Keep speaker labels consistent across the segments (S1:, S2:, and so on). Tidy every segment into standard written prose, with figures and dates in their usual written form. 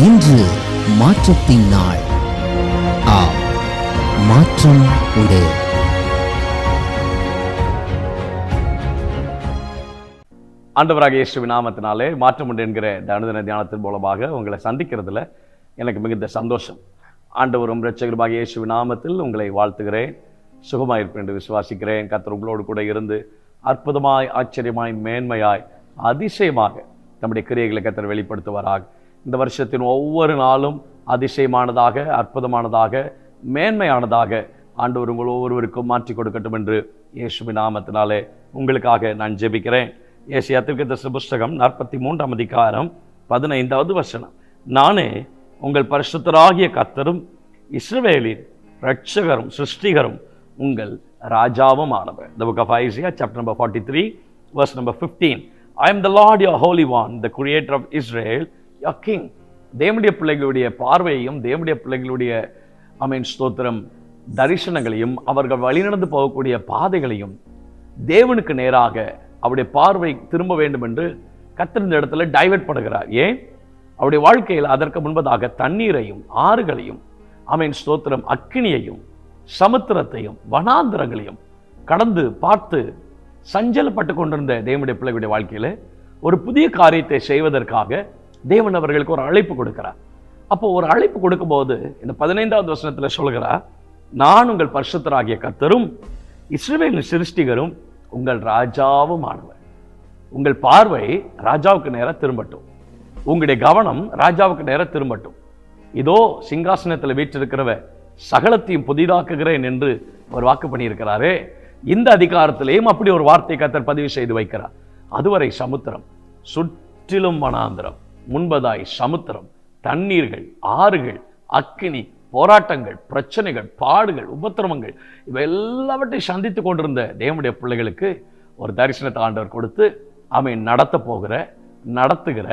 S1: இன்று மாற்றத்தின் நாள். மாற்றம் உண்டு.
S2: ஆண்டவராக இயேசுவின் நாமத்தினாலே மாற்றம் உண்டு என்கிற அனுதின தியானத்தின் மூலமாக உங்களை சந்திக்கிறதுல எனக்கு மிகுந்த சந்தோஷம். ஆண்டவரும் இரட்சகருமாக இயேசுவின் நாமத்தில் உங்களை வாழ்த்துகிறேன். சுகமாயிருப்பேன் என்று விசுவாசிக்கிறேன். கர்த்தர் உங்களோடு கூட இருந்து அற்புதமாய், ஆச்சரியமாய், மேன்மையாய், அதிசயமாக நம்முடைய கிரியைகளை கர்த்தர் வெளிப்படுத்துவாராக. இந்த வருஷத்தின் ஒவ்வொரு நாளும் அதிசயமானதாக, அற்புதமானதாக, மேன்மையானதாக ஆண்டவர் உங்கள் ஒவ்வொருவருக்கும் மாற்றி கொடுக்கட்டும் என்று இயேசுவின் நாமத்தினாலே உங்களுக்காக நான் ஜெபிக்கிறேன். ஏசாயா தீர்க்கதரிசன புஸ்தகம் 43ஆம் அதிகாரம் 15வது வசனம். நானே உங்கள் பரிசுத்தராகிய கர்த்தரும் இஸ்ரவேலின் இரட்சகரும் சிருஷ்டிகரும் உங்கள் ராஜாவும் ஆனவர். The book of Isaiah, chapter number 43, verse number 15. I am the Lord your Holy One, the creator of Israel, your king. தேவனுடைய பிள்ளைகளுடைய பார்வையையும் தேவனுடைய பிள்ளைகளுடைய ஸ்தோத்திரம் தரிசனங்களையும் அவர்கள் வழிநடந்து போகக்கூடிய பாதைகளையும் தேவனுக்கு நேராக அவருடைய பார்வை திரும்ப வேண்டும் என்று கர்த்தர் இந்த இடத்துல டைவர்ட் பண்ணுகிறார். ஏன்? அவருடைய வாழ்க்கையில் அதற்கு முன்பதாக தண்ணீரையும் ஆறுகளையும் ஸ்தோத்திரம் அக்கினியையும் சமுத்திரத்தையும் வனாந்திரங்களையும் கடந்து பார்த்து சஞ்சலப்பட்டு கொண்டிருந்த தேவனுடைய பிள்ளைகளுடைய வாழ்க்கையில் ஒரு புதிய காரியத்தை செய்வதற்காக தேவன் அவர்களுக்கு ஒரு அழைப்பு கொடுக்கிறார். அப்போ ஒரு அழைப்பு கொடுக்கும்போது இந்த 15வது வசனத்தில் சொல்கிறார், நான் உங்கள் பரிசுத்தராகிய கர்த்தரும் இஸ்ரவேலின் சிருஷ்டிகரும் உங்கள் ராஜாவும் ஆனவர். உங்கள் பார்வை ராஜாவுக்கு நேர திரும்பட்டும், உங்களுடைய கவனம் ராஜாவுக்கு நேர திரும்பட்டும். இதோ சிங்காசனத்தில் வீற்றிருக்கிறவ சகலத்தையும் புதிதாக்குகிறேன் என்று ஒரு வாக்கு பண்ணியிருக்கிறாரே, இந்த அதிகாரத்திலேயும் அப்படி ஒரு வார்த்தை கர்த்தர் பதிவு செய்து வைக்கிறார். அதுவரை சமுத்திரம், சுற்றிலும் வனாந்திரம், முன்பதாய் சமுத்திரம், தண்ணீர்கள், ஆறுகள், அக்கினி, போராட்டங்கள், பிரச்சனைகள், பாடுகள், உபத்திரவங்கள், இவை எல்லாவற்றையும் சந்தித்து கொண்டிருந்த தேவனுடைய பிள்ளைகளுக்கு ஒரு தரிசனத்தை ஆண்டவர் கொடுத்து நடத்த போகிற, நடத்துகிற,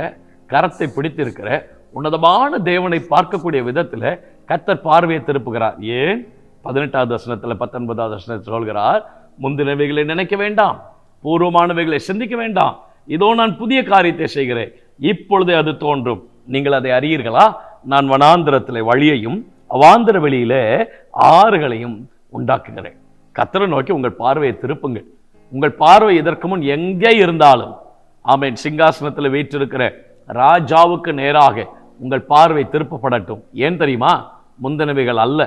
S2: கரத்தை பிடித்திருக்கிற உன்னதமான தேவனை பார்க்கக்கூடிய விதத்தில் கர்த்தர் பார்வையை திருப்புகிறார். ஏன்? 18வது வசனத்தில் 19வது வசனத்தில் சொல்கிறார், முந்தினவைகளை நினைக்க வேண்டாம், பூர்வமானவைகளை சிந்திக்க வேண்டாம், இதோ நான் புதிய காரியத்தை செய்கிறேன், இப்பொழுதே அது தோன்றும், நீங்கள் அதை அறியீர்களா? நான் வனாந்திரத்திலே வழியையும் அவாந்திர வெளியிலே ஆறுகளையும் உண்டாக்குகிறேன். கர்த்தரை நோக்கி உங்கள் பார்வையை திருப்புங்கள். உங்கள் பார்வை இதற்கு முன் எங்கே இருந்தாலும் சிங்காசனத்தில் வீற்றிருக்கிற ராஜாவுக்கு நேராக உங்கள் பார்வை திருப்பப்படட்டும். ஏன் தெரியுமா? முந்தினவைகள் அல்ல,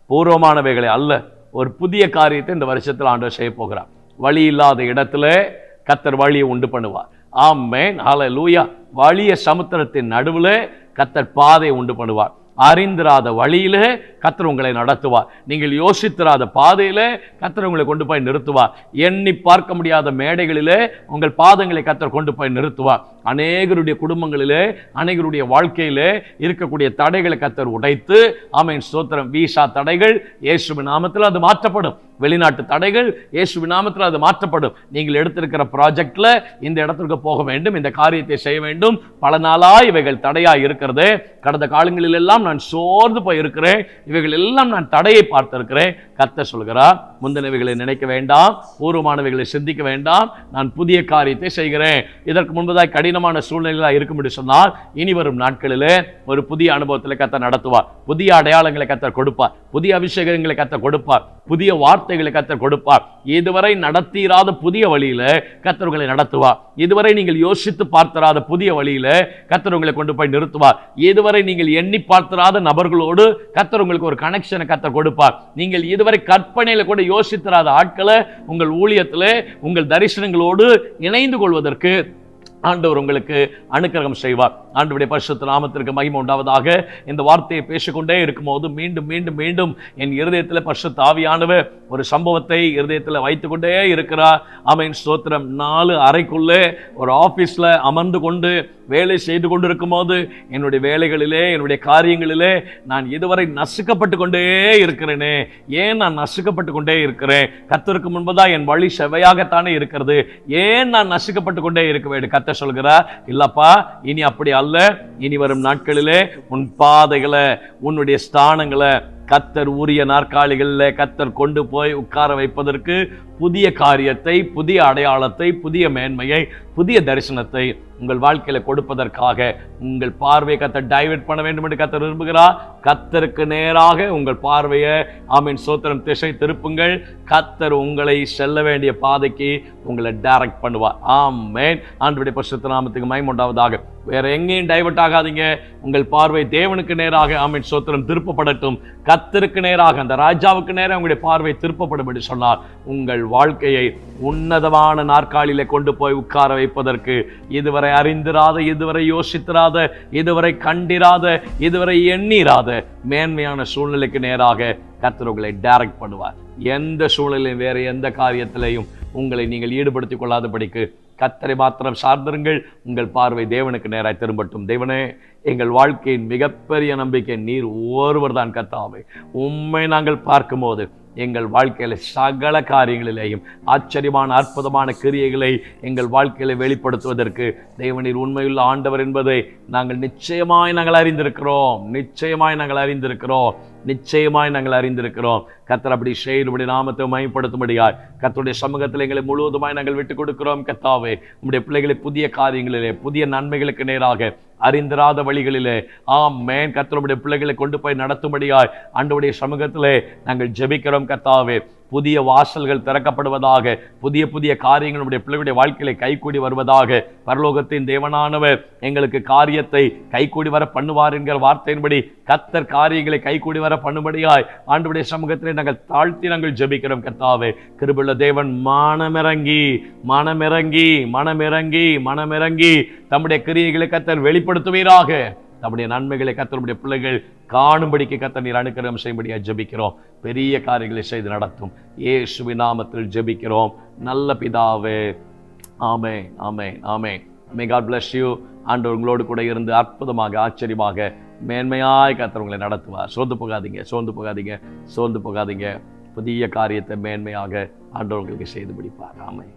S2: பூர்வமானவைகளை அல்ல, ஒரு புதிய காரியத்தை இந்த வருஷத்தில் ஆண்டவர் செய்ய போகிறார். வழி இல்லாத இடத்துல கர்த்தர் வழியை உண்டு பண்ணுவார். ஆமென், ஹல்லேலூயா. வழிய சமுத்திரத்தின் நடுவில் கர்த்தர் பாதை உண்டு பண்ணுவார். அறிந்திராத வழியிலே கர்த்தர் உங்களை நடத்துவார். நீங்கள் யோசித்திராத பாதையிலே கர்த்தர் உங்களை கொண்டு போய் நிறுத்துவார். எண்ணி பார்க்க முடியாத மேடைகளிலே உங்கள் பாதங்களை கர்த்தர் கொண்டு போய் நிறுத்துவார். அநேகருடைய குடும்பங்களிலே, அநேகருடைய வாழ்க்கையிலே இருக்கக்கூடிய தடைகளை கர்த்தர் உடைத்து ஸ்தோத்திரம். வீசா தடைகள் இயேசுவின் நாமத்தில் அது மாற்றப்படும். வெளிநாட்டு தடைகள் இயேசுவின் நாமத்தில் அது மாற்றப்படும். நீங்கள் எடுத்திருக்கிற ப்ராஜெக்ட்ல இந்த இடத்திற்கு போக வேண்டும், இந்த காரியத்தை செய்ய வேண்டும், பல நாளாய் இவைகள் தடையாய் இருக்கிறது. கடந்த காலங்களில் எல்லாம் நான் சோர்ந்து போய் இருக்கிறேன், இவைகள் எல்லாம் நான் தடையை பார்த்திருக்கிறேன். கர்த்தர் சொல்கிறார், முந்தினவைகளை நினைக்க வேண்டாம், பூர்வமானவைகளை சிந்திக்க வேண்டாம், நான் புதிய காரியத்தை செய்கிறேன். இதற்கு முன்பதாக கடினமான சூழ்நிலையாக இருக்கும் என்று சொன்னால் இனி வரும் நாட்களிலே ஒரு புதிய அனுபவத்தில் கர்த்தர் நடத்துவார். புதிய அடையாளங்களை கர்த்தர் கொடுப்பார், புதிய அபிஷேகங்களை கர்த்தர் கொடுப்பார், புதிய வார்த்தைகளை கர்த்தர் கொடுப்பார். இதுவரை நடத்திராத புதிய வழியில கர்த்தர் உங்களை நடத்துவார். இதுவரை நீங்கள் யோசித்து பார்த்திராத புதிய வழியில கர்த்தர் உங்களை கொண்டு போய் நிறுத்துவார். இதுவரை நீங்கள் எண்ணி பார்த்திராத நபர்களோடு கர்த்தர் உங்களுக்கு ஒரு கனெக்ஷனை கர்த்தர் கொடுப்பார். நீங்கள் இதுவரை கற்பனையில கூட யோசித்திராத ஆட்களை உங்கள் ஊழியத்திலே, உங்கள் தரிசனங்களோடு இணைந்து கொள்வதற்கு ஆண்டவர் உங்களுக்கு அனுக்கிரகம் செய்வார். ஆண்டவருடைய பரிசுத்த நாமத்திற்கு மகிமை உண்டாவதாக. இந்த வார்த்தையை பேசிக்கொண்டே இருக்கும்போது மீண்டும் மீண்டும் மீண்டும் என் இருதயத்தில் பரிசுத்த ஆவியானவர் ஒரு சம்பவத்தை இருதயத்தில் வைத்துக்கொண்டே இருக்கிறார். ஸ்தோத்திரம். 4 அறைக்குள்ளே ஒரு ஆபீஸ்ல அமர்ந்து கொண்டு வேலை செய்து கொண்டு இருக்கும் போது என்னுடைய வேலைகளிலே, என்னுடைய காரியங்களிலே நான் இதுவரை நசுக்கப்பட்டு கொண்டே இருக்கிறேனே. ஏன் நான் நசுக்கப்பட்டு கொண்டே இருக்கிறேன்? கர்த்தருக்கு முன்பதாக என் வழி செவையாகத்தானே இருக்கிறது, ஏன் நான் நசுக்கப்பட்டு கொண்டே இருக்க வேண்டும்? கர்த்தர் சொல்கிறார், இல்லப்பா, இனி அப்படி அல்ல. இனி வரும் நாட்களிலே உன் பாதைகளை, உன்னுடைய ஸ்தானங்களை கர்த்தர் உரிய நாற்காலிகளில் கர்த்தர் கொண்டு போய் உட்கார வைப்பதற்கு புதிய காரியத்தை, புதிய அடையாளத்தை, புதிய மேன்மையை, புதிய தரிசனத்தை உங்கள் வாழ்க்கையில கொடுப்பதற்காக உங்கள் பார்வையை கர்த்தர் டைவர்ட் பண்ண வேண்டும் என்று கர்த்தர் விரும்புகிறார். கர்த்தருக்கு நேராக உங்கள் பார்வையை ஆமீன் சோத்திரம் திசை திருப்புங்கள். கர்த்தர் உங்களை செல்ல வேண்டிய பாதைக்கு உங்களை டைரக்ட் பண்ணுவார். ஆமென். ஆண்டவருடைய பரிசுத்த நாமத்துக்கு மகிமை உண்டாவதாக. வேற எங்கேயும் டைவர்ட் ஆகாதீங்க. உங்கள் பார்வை தேவனுக்கு நேராக ஆமீன் சோத்திரம் திருப்பப்படட்டும். கர்த்தருக்கு நேராக, அந்த ராஜாவுக்கு நேராக உங்களுடைய பார்வை திருப்பப்படும் என்று சொன்னார். உங்கள் வாழ்க்கையை உன்னதமான நாற்காலியிலே கொண்டு போய் உட்கார வைப்பதற்கு இதுவரை அறிந்திராத, இதுவரை யோசித்திராத, இதுவரை கண்டிராத, இதுவரை எண்ணிராத மேன்மையான சூழ்நிலைக்கு நேராக கர்த்தர் உங்களை டைரக்ட் பண்ணுவார். எந்த சூழ்நிலையும் வேற எந்த காரியத்திலையும் உங்களை நீங்கள் ஈடுபடுத்திக் கொள்ளாதபடிக்கு கர்த்தரை மாத்திரம் சார்ந்திருங்கள். உங்கள் பார்வை தேவனுக்கு நேராய் திரும்பட்டும். தேவனே, எங்கள் வாழ்க்கையின் மிகப்பெரிய நம்பிக்கை நீர் ஒருவர் தான் கர்த்தாவே. உம்மை நாங்கள் பார்க்கும்போது எங்கள் வாழ்க்கையில சகல காரியங்களிலேயும் ஆச்சரியமான அற்புதமான கிரியைகளை எங்கள் வாழ்க்கையில வெளிப்படுத்துவதற்கு தேவனீர் உண்மையுள்ள ஆண்டவர் என்பதை நாங்கள் நிச்சயமாய் அறிந்திருக்கிறோம். கர்த்தர் அப்படி செய்யும்படி நாமத்தை மகிமைப்படுத்தும்படியாய் கர்த்தருடைய சமூகத்தில் எங்களை முழுவதுமாய் நாங்கள் விட்டுக் கொடுக்கிறோம். கர்த்தாவே, உம்முடைய பிள்ளைகளை புதிய காரியங்களிலே, புதிய நன்மைகளுக்கு நேராக, அறிந்திராத வழிகளிலே ஆமென் கர்த்தருடைய பிள்ளைகளை கொண்டு போய் நடத்தும்படியாய் ஆண்டவருடைய சமூகத்திலே நாங்கள் ஜெபிக்கிறோம். கர்த்தாவே, புதிய வாசல்கள் திறக்கப்படுவதாக, புதிய புதிய காரியங்கள் நம்முடைய பிள்ளைகளுடைய வாழ்க்கையில கைகூடி வருவதாக. பரலோகத்தின் தேவனானவர் எங்களுக்கு காரியத்தை கைகூடி வர பண்ணுவார் என்கிற வார்த்தையின்படி கர்த்தர் காரியங்களை கைகூடி வர பண்ணும்படியாய் ஆண்டவருடைய சமூகத்திலே நாங்கள் தாழ்த்தி நாங்கள் ஜெபிக்கிறோம். கர்த்தாவே, கிருபையுள்ள தேவன் மனமிறங்கி தம்முடைய கிரியைகளை கர்த்தர் வெளிப்படுத்துவீராக. நம்முடைய நன்மைகளை கர்த்தருடைய பிள்ளைகள் காணும்படிக்கு கர்த்தர் நீர் அனுக்கிரகம் செய்யும்படியா ஜெபிக்கிறோம். பெரிய காரியங்களை செய்து நடத்தும் இயேசுவின் நாமத்தில் ஜெபிக்கிறோம் நல்ல பிதாவே. ஆமென், ஆமென், ஆமென். May God bless you. ஆண்டவர் உங்களோடு கூட இருந்து அற்புதமாக, ஆச்சரியமாக, மேன்மையாய் கர்த்தர் உங்களை நடத்துவார். சோர்ந்து போகாதீங்க. புதிய காரியத்தை மேன்மையாக ஆண்டவர் உங்களுக்கு செய்து முடிப்பார். ஆமென்.